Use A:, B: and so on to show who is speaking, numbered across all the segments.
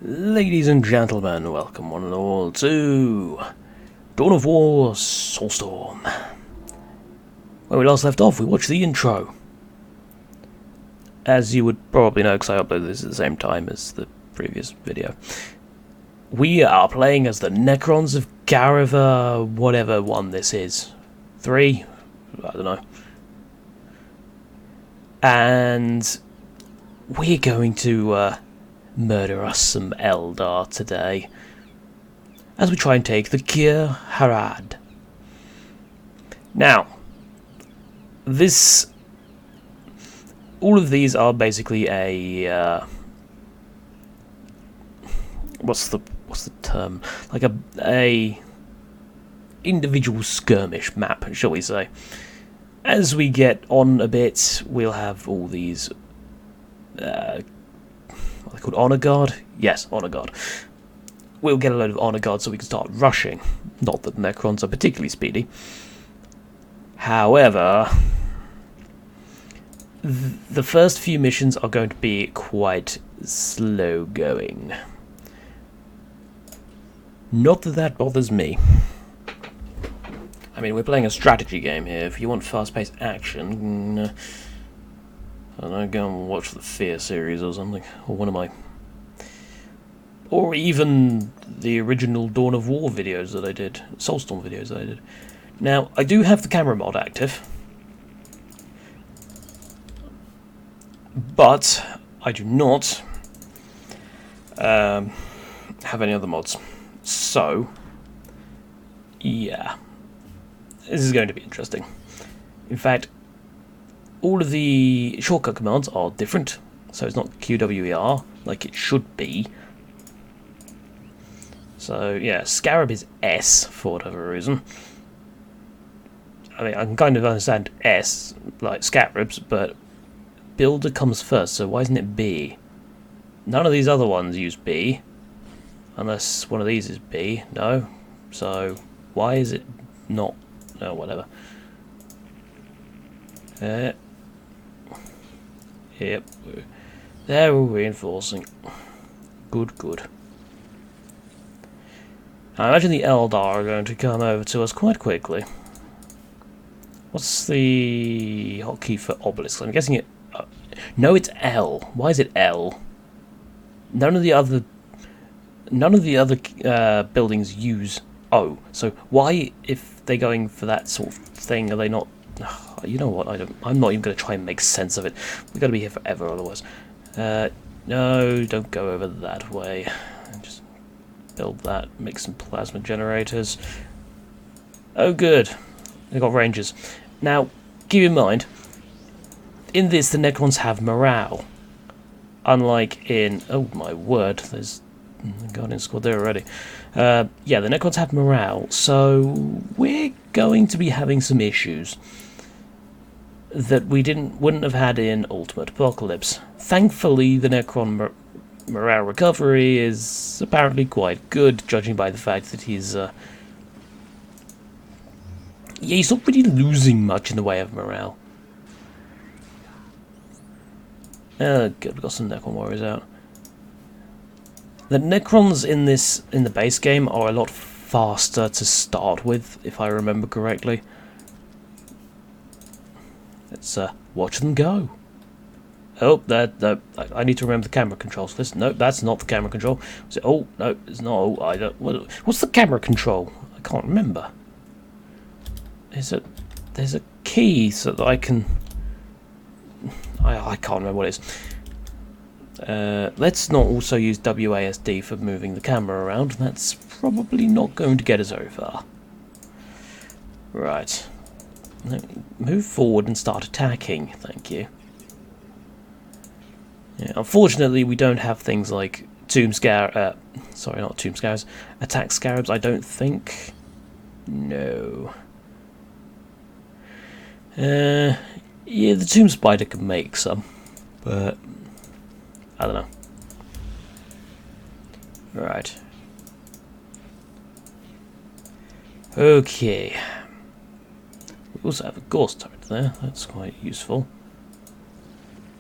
A: Ladies and gentlemen, welcome one and all to Dawn of War Soulstorm. When we last left off, we watched the intro. As you would probably know, because I uploaded this at the same time as the previous video, we are playing as the Necrons of Gariva, whatever one this is. 3? I don't know. And we're going to murder us some Eldar today, as we try and take the Kir Harad. Now, all of these are basically a what's the term? Like a individual skirmish map, shall we say? As we get on a bit, we'll have all these. What are they called? Honor Guard? Yes, Honor Guard. We'll get a load of Honor Guard so we can start rushing. Not that Necrons are particularly speedy. However, the first few missions are going to be quite slow going. Not that that bothers me. I mean, we're playing a strategy game here. If you want fast-paced action, I don't know, go and watch the Fear series or something, or one of my, or even the original Dawn of War videos that I did, Soulstorm videos that I did. Now, I do have the camera mod active, but I do not have any other mods. So, yeah, this is going to be interesting. In fact, all of the shortcut commands are different, so it's not QWER like it should be. So yeah, Scarab is S for whatever reason. I mean, I can kind of understand S, like Scarabs, but Builder comes first, so why isn't it B? None of these other ones use B, unless one of these is B, no? So why is it not? No, whatever. Yep, there we're reinforcing. Good, good. I imagine the Eldar are going to come over to us quite quickly. What's the hotkey for obelisk? I'm guessing it. No, it's L. Why is it L? None of the other buildings use O. So why, if they're going for that sort of thing, are they not? You know what? I'm not even going to try and make sense of it. We've got to be here forever otherwise. No, don't go over that way. Just build that. Make some plasma generators. Oh, good. They've got rangers. Now, keep in mind, in this, the Necrons have morale. Unlike in... Oh, my word. There's the Guardian Squad there already. Yeah, the Necrons have morale, so we're going to be having some issues that we wouldn't have had in Ultimate Apocalypse. Thankfully, the Necron morale recovery is apparently quite good, judging by the fact that he's not really losing much in the way of morale. Good, we've got some Necron warriors out. The Necrons in the base game are a lot faster to start with, if I remember correctly. Let's watch them go. Oh, I need to remember the camera controls for this. No, that's not the camera control. Oh, no, it's not. Oh, I don't. What's the camera control? I can't remember. There's a key so that I can. I can't remember what it is. Let's not also use WASD for moving the camera around. That's probably not going to get us very far. Right. Move forward and start attacking, thank you. Yeah, unfortunately, we don't have things like sorry, not Tomb Scarabs. Attack Scarabs, I don't think. No. Yeah, the Tomb Spider can make some, but I don't know. Right. Okay. We also have a Ghost turret there, that's quite useful.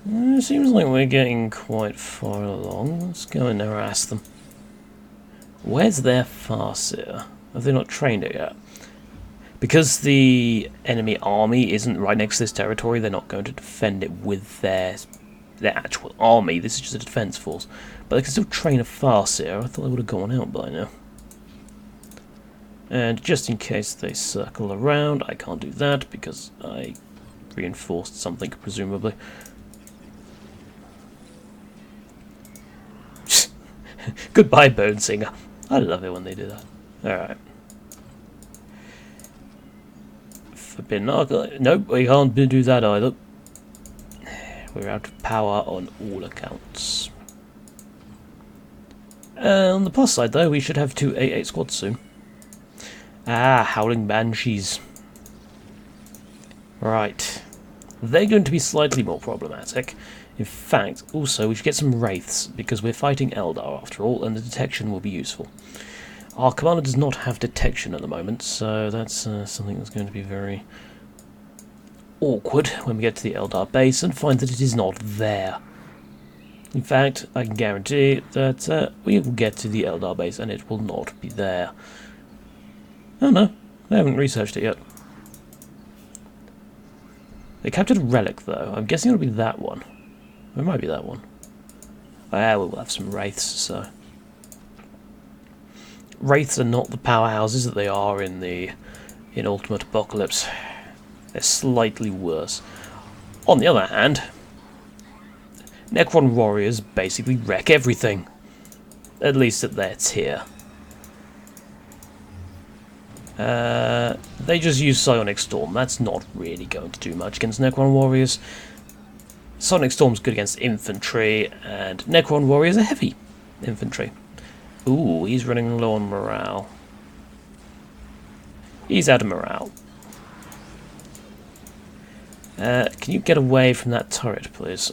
A: It seems like we're getting quite far along. Let's go and harass them. Where's their Farseer? Have they not trained it yet? Because the enemy army isn't right next to this territory, they're not going to defend it with their actual army. This is just a defense force. But they can still train a Farseer. I thought they would have gone out by now. And just in case they circle around, I can't do that because I reinforced something, presumably. Goodbye, Bone Singer. I love it when they do that. Alright. Forbidden Arc. Nope, we can't do that either. We're out of power on all accounts. On the plus side, though, we should have 2 A8 squads soon. Ah, Howling Banshees. Right. They're going to be slightly more problematic. In fact, also, we should get some Wraiths, because we're fighting Eldar after all, and the detection will be useful. Our commander does not have detection at the moment, so that's something that's going to be very awkward when we get to the Eldar base and find that it is not there. In fact, I can guarantee that we will get to the Eldar base and it will not be there. Oh no, I haven't researched it yet. They captured a relic though. I'm guessing it'll be that one. It might be that one. Oh, yeah, we'll have some Wraiths, so... Wraiths are not the powerhouses that they are in Ultimate Apocalypse. They're slightly worse. On the other hand, Necron warriors basically wreck everything. At least at their tier. They just use Psionic Storm. That's not really going to do much against Necron warriors. Sonic Storm's good against infantry, and Necron warriors are heavy infantry. Ooh, he's running low on morale. He's out of morale. Can you get away from that turret, please?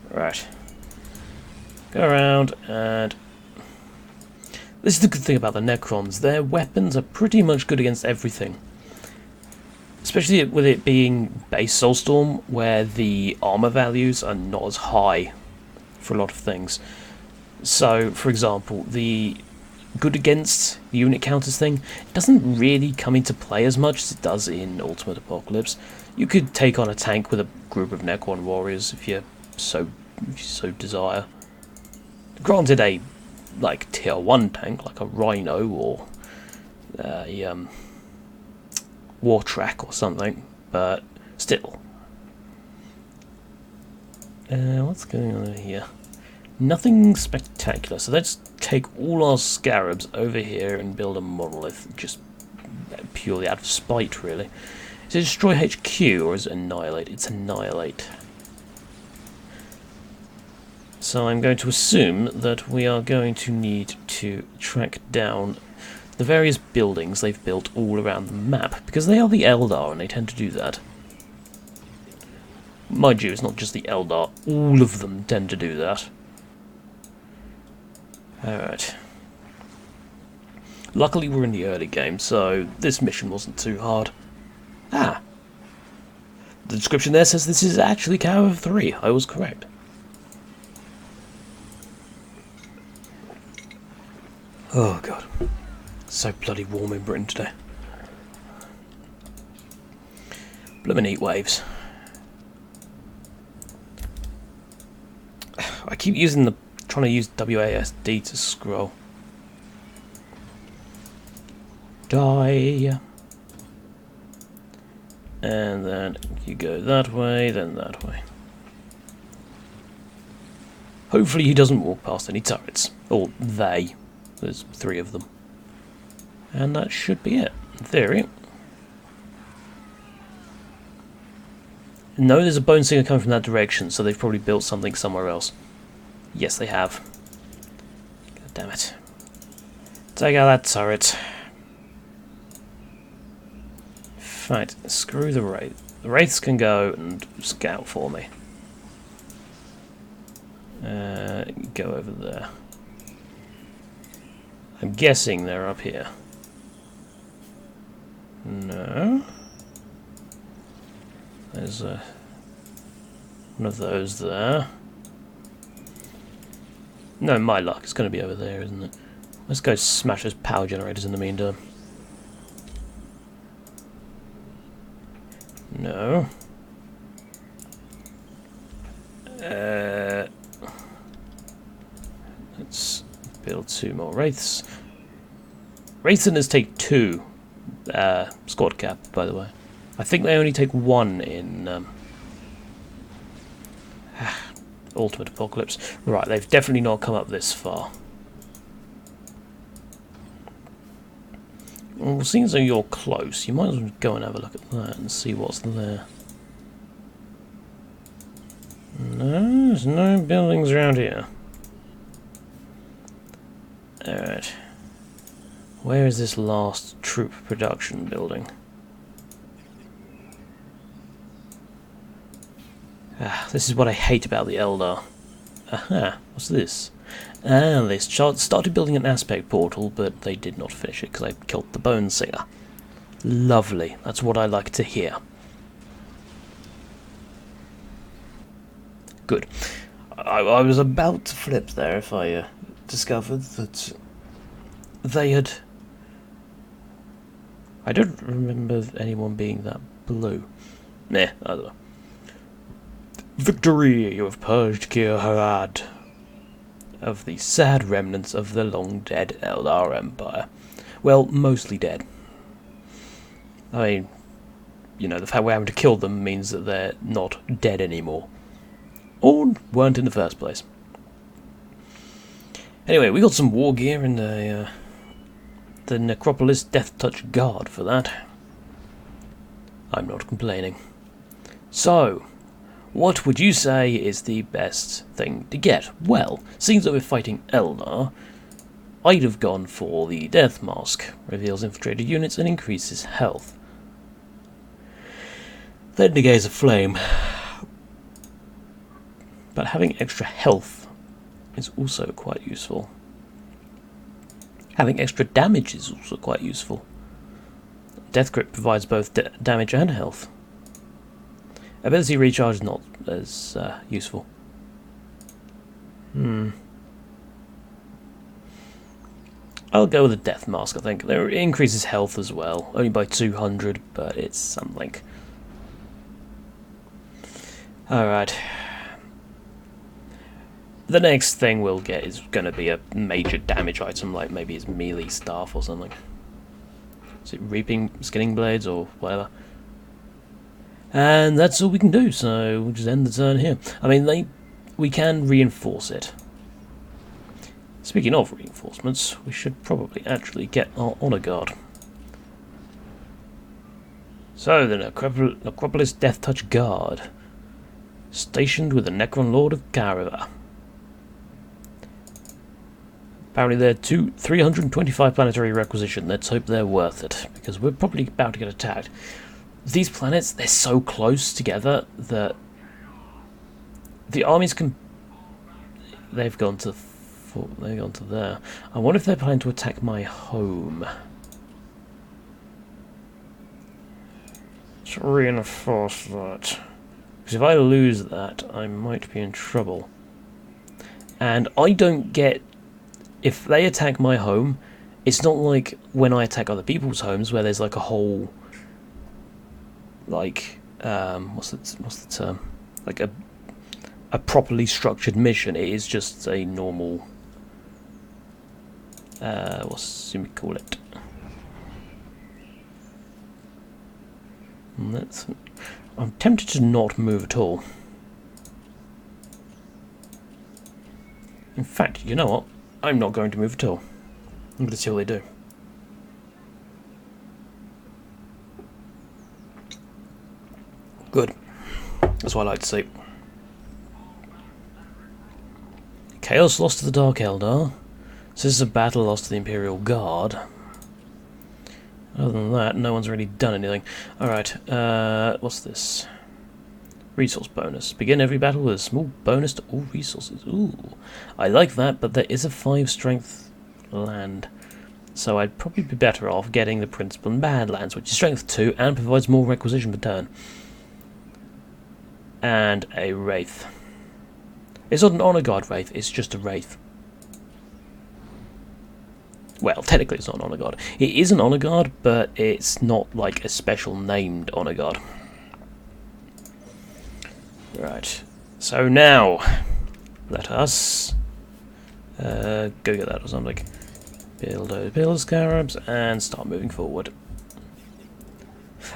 A: Right. Go around, and... This is the good thing about the Necrons. Their weapons are pretty much good against everything. Especially with it being base Soulstorm, where the armor values are not as high for a lot of things. So, for example, the good against the unit counters thing doesn't really come into play as much as it does in Ultimate Apocalypse. You could take on a tank with a group of Necron warriors if you so desire. Granted, a tier 1 tank like a Rhino or a War Track or something, but still. What's going on over here? Nothing spectacular, so let's take all our scarabs over here and build a monolith, just purely out of spite, really. Is it destroy HQ or is it annihilate? It's annihilate. So I'm going to assume that we are going to need to track down the various buildings they've built all around the map, because they are the Eldar and they tend to do that. Mind you, it's not just the Eldar, all of them tend to do that. Alright. Luckily we're in the early game, so this mission wasn't too hard. Ah! The description there says this is actually Tower 3, I was correct. Oh god. So bloody warm in Britain today. Bloomin' heat waves. I keep trying to use WASD to scroll. Die. And then you go that way, then that way. Hopefully he doesn't walk past any turrets. Or they. There's 3 of them. And that should be it, in theory. No, there's a bone singer coming from that direction, so they've probably built something somewhere else. Yes, they have. God damn it. Take out that turret. Right, screw the Wraith. The Wraiths can go and scout for me. Go over there. I'm guessing they're up here. No. There's one of those there. No, my luck. It's going to be over there, isn't it? Let's go smash those power generators in the meantime. No. Let's build 2 more Wraiths. Wraiths take 2 squad cap, by the way. I think they only take 1 in Ultimate Apocalypse. Right, they've definitely not come up this far. Well, seeing as though you're close, you might as well go and have a look at that and see what's there. No, there's no buildings around here. Alright. Where is this last troop production building? Ah, this is what I hate about the Eldar. Aha, what's this? Ah, they started building an aspect portal, but they did not finish it because I killed the Bone Singer. Lovely, that's what I like to hear. Good. I was about to flip there if I discovered that they had... I don't remember anyone being that blue. Nah, I don't know. Victory! You have purged Kir Harad of the sad remnants of the long-dead Eldar Empire. Well, mostly dead. I mean, you know, the fact we're having to kill them means that they're not dead anymore. Or weren't in the first place. Anyway, we got some war gear and the Necropolis Death Touch Guard for that. I'm not complaining. So, what would you say is the best thing to get? Well, seeing that we're fighting Eldar, I'd have gone for the Death Mask. Reveals infiltrated units and increases health. Then negates a flame. But having extra health is also quite useful. Having extra damage is also quite useful. Death Grip provides both damage and health. Ability recharge is not as useful. I'll go with the Death Mask, I think. It increases health as well, only by 200, but it's something. Alright. The next thing we'll get is going to be a major damage item, like maybe his melee staff or something. Is it Reaping Skinning Blades or whatever? And that's all we can do, so we'll just end the turn here. I mean, we can reinforce it. Speaking of reinforcements, we should probably actually get our Honor Guard. So, the Necropolis Death Touch Guard. Stationed with the Necron Lord of Kariva. Apparently they're 325 planetary requisition. Let's hope they're worth it, because we're probably about to get attacked. These planets, they're so close together that the armies can... They've gone to there. I wonder if they're planning to attack my home. Let's reinforce that. Because if I lose that, I might be in trouble. And I don't get... If they attack my home, it's not like when I attack other people's homes where there's like a whole... Like, what's the term? Like a properly structured mission. It is just a normal... what's we call it? I'm tempted to not move at all. In fact, you know what? I'm not going to move at all. I'm going to see what they do. Good. That's what I like to see. Chaos lost to the Dark Eldar. So this is a battle lost to the Imperial Guard. Other than that, no one's really done anything. Alright, what's this? Resource bonus. Begin every battle with a small bonus to all resources. Ooh, I like that, but there is a 5 strength land. So I'd probably be better off getting the Principal and Badlands, which is strength 2 and provides more requisition per turn. And a Wraith. It's not an Honor Guard Wraith, it's just a Wraith. Well, technically it's not an honor guard. It is an honor guard, but it's not like a special named honor guard. Right. So now, let us go get that or something. Build those build scarabs and start moving forward.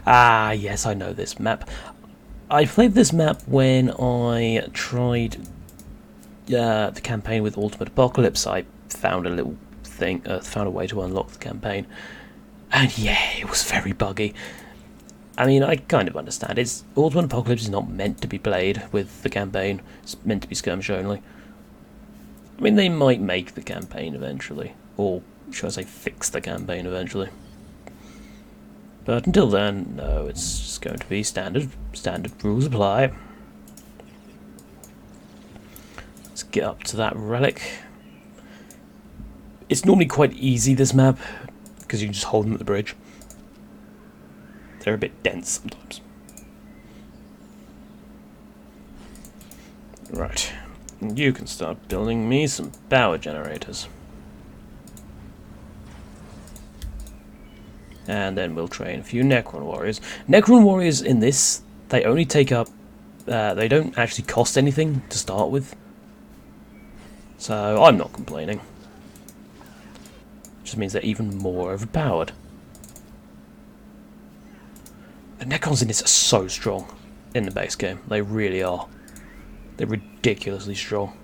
A: Ah, yes, I know this map. I played this map when I tried the campaign with Ultimate Apocalypse. I found a little thing, found a way to unlock the campaign, and yeah, it was very buggy. I mean, I kind of understand. Ultimate Apocalypse is not meant to be played with the campaign. It's meant to be skirmish only. I mean, they might make the campaign eventually, or should I say, fix the campaign eventually. But until then, no, it's just going to be standard rules apply. Let's get up to that relic. It's normally quite easy, this map, because you can just hold them at the bridge. They're a bit dense sometimes. Right, you can start building me some power generators. And then we'll train a few Necron warriors. Necron warriors in this, they only take up, they don't actually cost anything to start with. So I'm not complaining. Just means they're even more overpowered. The Necrons in this are so strong in the base game. They really are. They're ridiculously strong.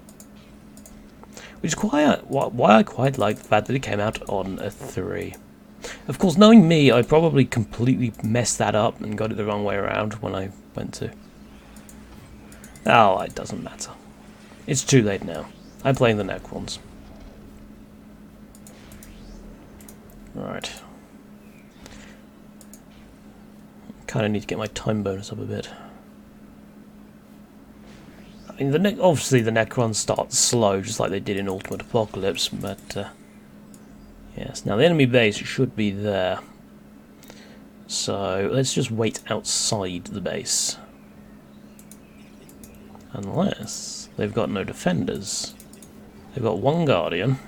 A: Which is why I quite like the fact that it came out on a 3. Of course, knowing me, I probably completely messed that up and got it the wrong way around when I went to. Oh, it doesn't matter. It's too late now. I'm playing the Necrons. Right. Kind of need to get my time bonus up a bit. I mean, obviously the Necrons start slow, just like they did in Ultimate Apocalypse, but yes, now the enemy base should be there. So let's just wait outside the base. Unless they've got no defenders. They've got one guardian.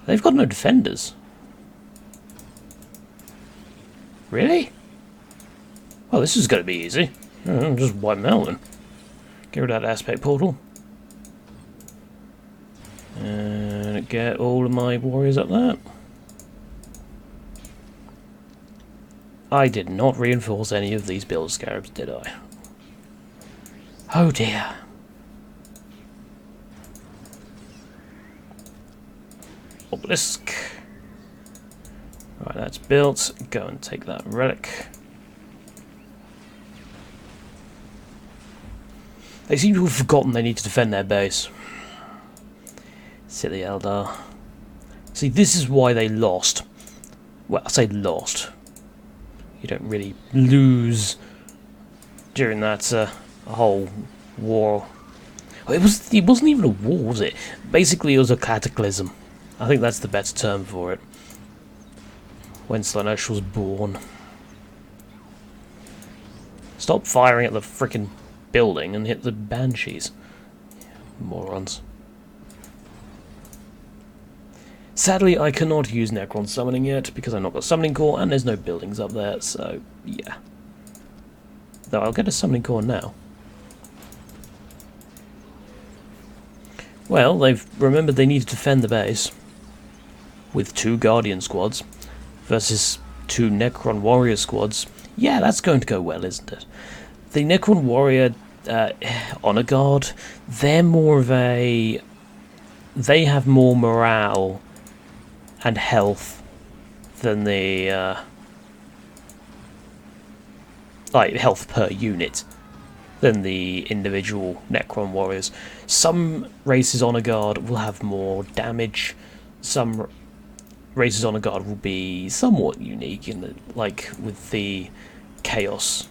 A: They've got no defenders. Really? Well, this is going to be easy. Just wipe them out then. Get rid of that aspect portal. And get all of my warriors up there. I did not reinforce any of these build scarabs, did I? Oh dear. Obelisk. Right, that's built. Go and take that relic. They seem to have forgotten they need to defend their base. Silly Eldar. See, this is why they lost. Well, I say lost. You don't really lose during that whole war. Oh, it wasn't even a war, was it? Basically, it was a cataclysm. I think that's the better term for it. When Slaanesh was born. Stop firing at the frickin' building and hit the banshees. Morons. Sadly, I cannot use Necron summoning yet because I've not got summoning core and there's no buildings up there, so yeah. Though I'll get a summoning core now. Well, they've remembered they need to defend the base with 2 Guardian squads versus 2 Necron Warrior squads. Yeah, that's going to go well, isn't it? The Necron Warrior Honor Guard, they're more of a... They have more morale and health than the... like, health per unit than the individual Necron Warriors. Some races Honor Guard will have more damage. Some races Honor Guard will be somewhat unique in the, like with the Chaos,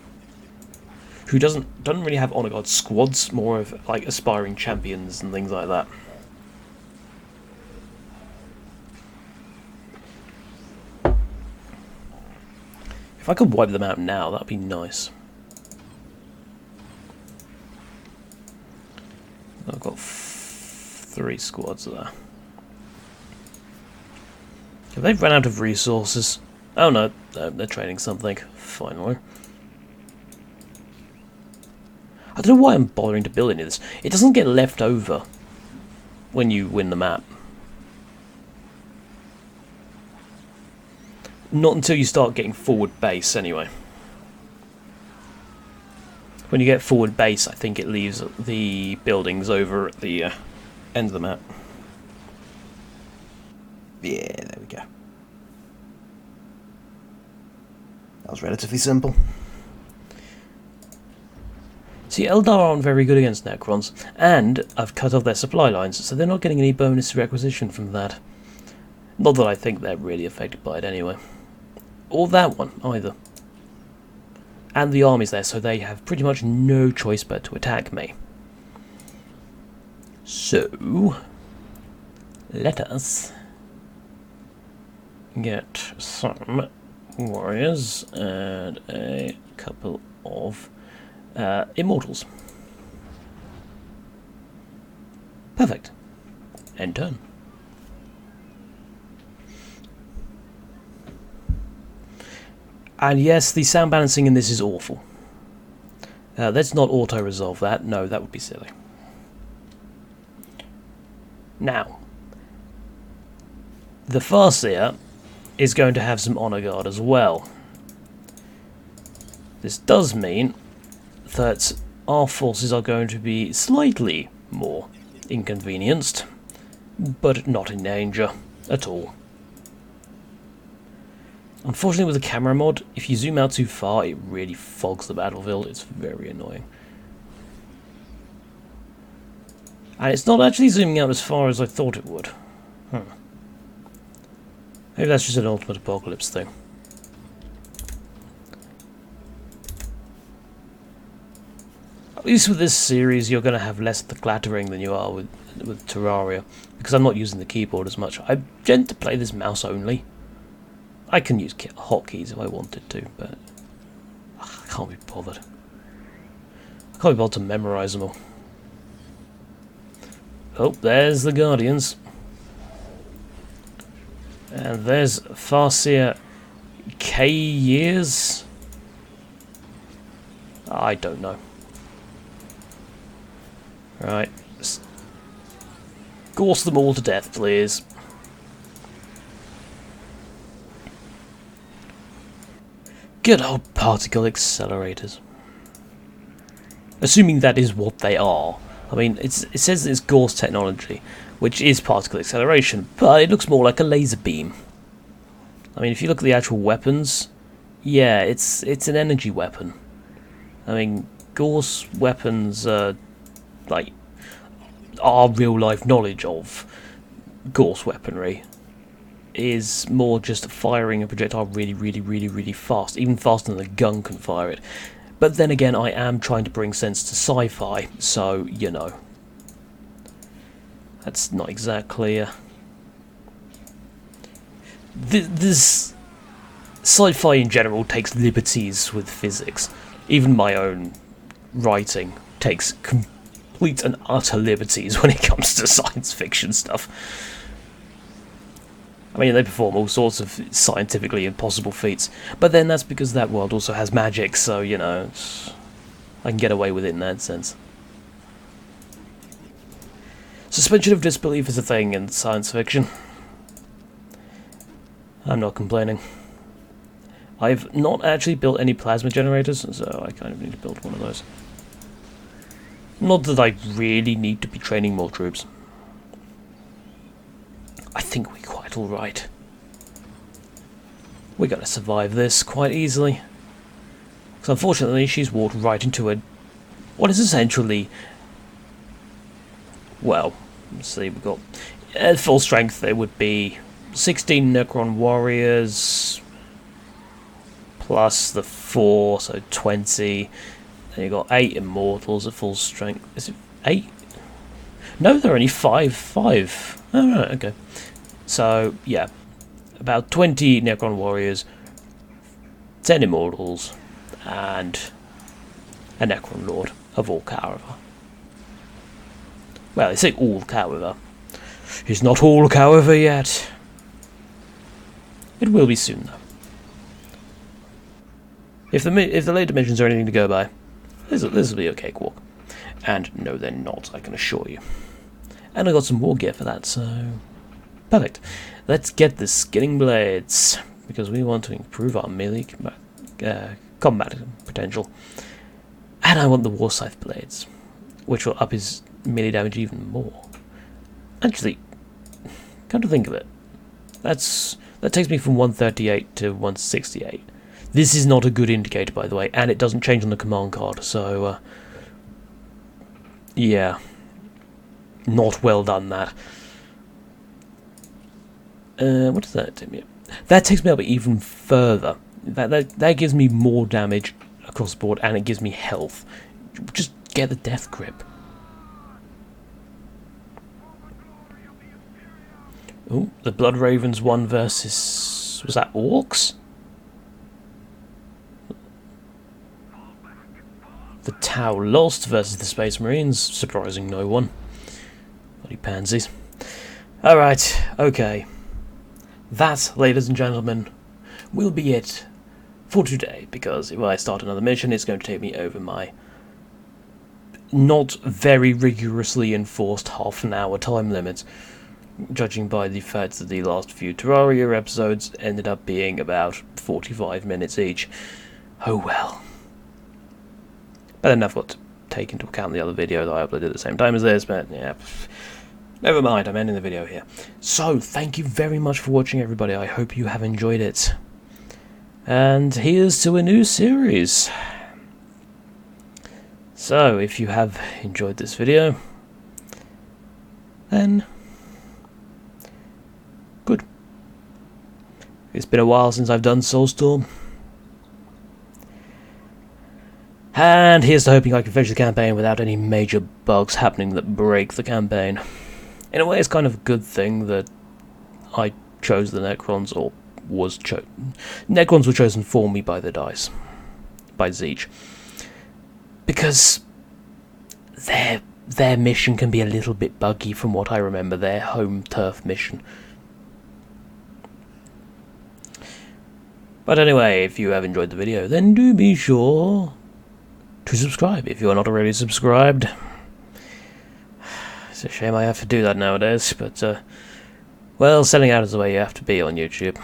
A: who doesn't really have Honor Guard squads, more of like aspiring champions and things like that. If I could wipe them out now, that'd be nice. I've got 3 3 squads there. Have they run out of resources? Oh no, they're training something, finally. I don't know why I'm bothering to build any of this. It doesn't get left over when you win the map. Not until you start getting forward base, anyway. When you get forward base, I think it leaves the buildings over at the end of the map. Yeah, there we go. That was relatively simple. See, Eldar aren't very good against Necrons, and I've cut off their supply lines, so they're not getting any bonus requisition from that. Not that I think they're really affected by it anyway. Or that one, either. And the army's there, so they have pretty much no choice but to attack me. So, let us get some warriors and a couple of immortals. Perfect. End turn. And yes, the sound balancing in this is awful. Let's not auto-resolve that. No, that would be silly. Now, the Farseer is going to have some Honor Guard as well. This does mean that our forces are going to be slightly more inconvenienced, but not in danger at all. Unfortunately, with the camera mod, if you zoom out too far, it really fogs the battlefield. It's very annoying. And it's not actually zooming out as far as I thought it would. Maybe that's just an Ultimate Apocalypse thing. At least with this series, you're going to have less of the clattering than you are with Terraria, because I'm not using the keyboard as much. I tend to play this mouse only. I can use hotkeys if I wanted to, but I can't be bothered. I can't be bothered to memorise them all. Oh, there's the Guardians. And there's Farseer K years? I don't know. Right. Gorse them all to death, please. Good old particle accelerators. Assuming that is what they are. I mean, it says it's Gorse technology, which is particle acceleration, but it looks more like a laser beam. I mean, if you look at the actual weapons, yeah, it's an energy weapon. I mean, Gorse weapons, like, our real-life knowledge of Gorse weaponry is more just firing a projectile really fast, even faster than a gun can fire it. But then again, I am trying to bring sense to sci-fi, so, you know. That's not exactly... This sci-fi in general takes liberties with physics. Even my own writing takes complete and utter liberties when it comes to science fiction stuff. I mean, they perform all sorts of scientifically impossible feats, but then that's because that world also has magic, so, you know, I can get away with it in that sense. Suspension of disbelief is a thing in science fiction. I'm not complaining. I've not actually built any plasma generators, so I kind of need to build one of those. Not that I really need to be training more troops. I think we're quite alright. We're going to survive this quite easily. Because unfortunately she's walked right into what is essentially... Well, let's see, we've got... At full strength there would be 16 Necron warriors... plus the 4, so 20. Then you've got 8 immortals at full strength. Is it 8? No, there are only 5. Oh, right, okay. So, yeah. About 20 Necron warriors, 10 immortals, and a Necron lord of all caliber. Well, they say all caliber. is not all, however, yet. It will be soon, though. If the late dimensions are anything to go by, this will be a cakewalk. And no, they're not, I can assure you. And I got some war gear for that, so... perfect. Let's get the skinning blades, because we want to improve our melee combat potential. And I want the war scythe blades, which will up his melee damage even more. Actually, come to think of it, that takes me from 138 to 168. This is not a good indicator, by the way, and it doesn't change on the command card, so yeah, not well done that. What does that take me up? That takes me up even further. That gives me more damage across the board, and it gives me health. Just get the death grip. Oh, the Blood Ravens won versus... was that Orcs? The Tau lost versus the Space Marines, surprising no one. Bloody pansies. Alright, okay. That, ladies and gentlemen, will be it for today, because if I start another mission, it's going to take me over my not very rigorously enforced half-an-hour time limit, judging by the fact that the last few Terraria episodes ended up being about 45 minutes each. Oh well. But then I've got to take into account the other video that I uploaded at the same time as this, but yeah, never mind, I'm ending the video here. So, thank you very much for watching, everybody. I hope you have enjoyed it. And here's to a new series. So, if you have enjoyed this video, then good. It's been a while since I've done Soulstorm. And here's to hoping I can finish the campaign without any major bugs happening that break the campaign. In a way, it's kind of a good thing that I chose the Necrons, or was chosen. Necrons were chosen for me by the dice, by Zeech, because their mission can be a little bit buggy from what I remember. Their home turf mission. But anyway, if you have enjoyed the video, then do be sure to subscribe if you are not already subscribed. It's a shame I have to do that nowadays, but well, selling out is the way you have to be on YouTube.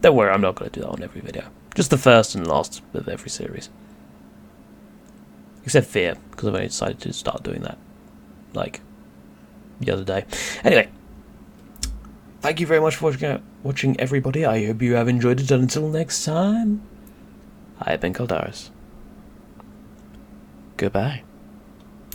A: Don't worry, I'm not going to do that on every video. Just the first and last of every series. Except Fear, because I've only decided to start doing that, like, the other day. Anyway, thank you very much for watching, everybody. I hope you have enjoyed it, and until next time, I have been Caldaris. Goodbye.